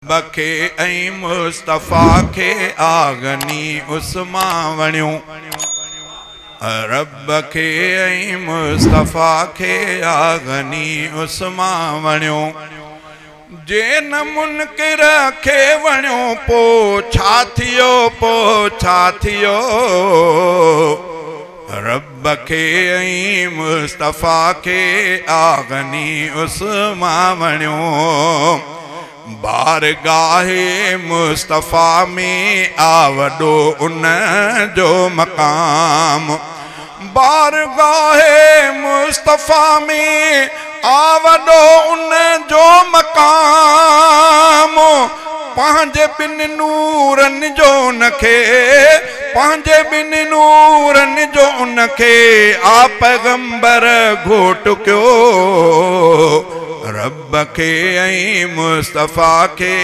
बखे ऐं मुस्तफ़ा के आगनी उस्मा वणियो रब के ऐं मुस्तफ़ा के आगनी उस्मा वणियो जे न मुनकिर खे वणियो पो छा थियो रब के ऐं मुस्तफ़ा के आगनी उस्मा वणियो बारगाहे मुस्तफ़ा में आवडो उन जो मकाम बारगाहे मुस्तफ़ा में आवडो उन जो मकाम पंहिंजे बिन नूरन जो नखे पंहिंजे बिन नूरन जो उनखे आ पैगंबर घोट कयो रब के ऐं मुस्तफ़ा के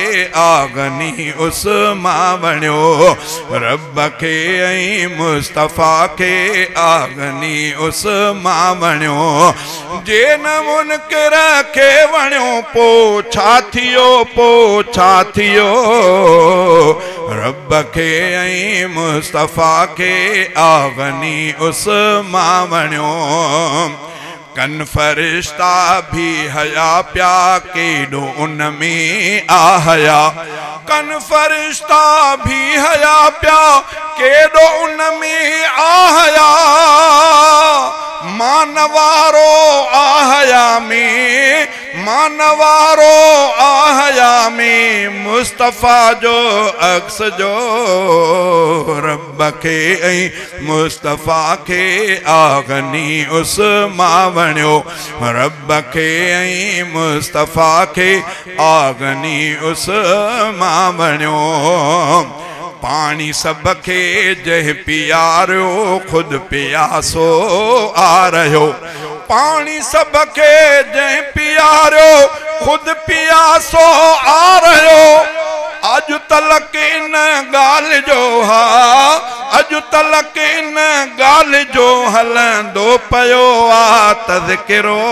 आगनी उस्मा वणियो रब के ऐं मुस्तफ़ा के आगनी उस्मा वणियो जे न मुनकिर खे वणियो पो छा थियो रब के ऐं मुस्तफ़ा के आगनी उस्मा वणियो कन फरिश्ता भी हया प्या केडो उनमें आहया कन फरिश्ता भी हया प्या केडो उनमें आहया मानवारो आहया में मुस्तफ़ा जो अक्स जो रब के ऐं मुस्तफ़ा के आगनी उस्मा वणियो रब के ऐं मुस्तफ़ा के आगनी उस्मा वणियो पानी सबके जह पियारो खुद पियासो आ रहो पानी सबके जह पियारो खुद पियासो आ रहो अज तलक इन गाल जो अज तलक इन गाल जो हलंदो पयो आ तज़किरो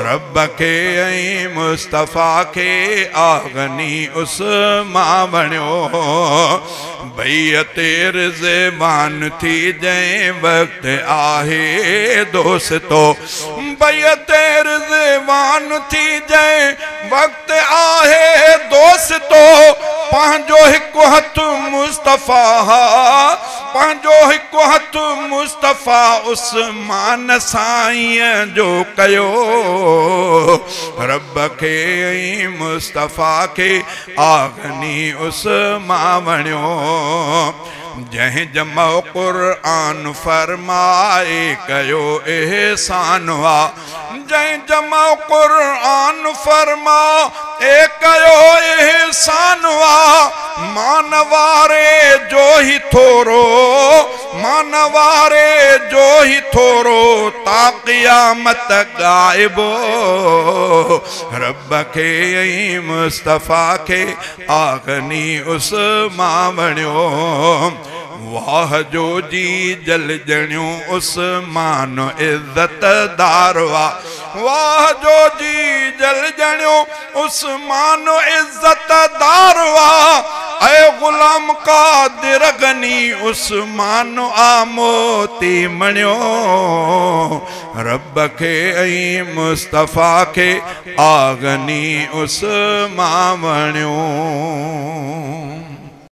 रब के ऐं मुस्तफ़ा के आगनी उस्मा वणियो बैत रिज़वान थी जंहिं वक्त आहे दोस्तो बैत रिज़वान थी जंहिं वक्त आहे दोस्तो पंहिंजो हिकु हथ मुस्तफ़ा उस्मान साईं जो कयो रब के ऐं मुस्तफ़ा के आगनी उस्मा वणियो जंहिं जमो क़ुरान फरमाए कयो एहसान वा जंहिं जमो क़ुरान फरमाए कयो एहसान वा मानवारे जो ही थोरो ता क़यामत गाइबो रब के ऐं मुस्तफ़ा के आगनी उस्मा वणियो वाह जो जी जल जणियो उस्मान इज़्ज़तदार वाह जो जी जल जणियो उस्मान इज़्ज़तदार ऐ गुलाम कादिर गनी उस्मान आमोती मणियो रब के ऐं मुस्तफ़ा के आगनी उस्मा वणियो।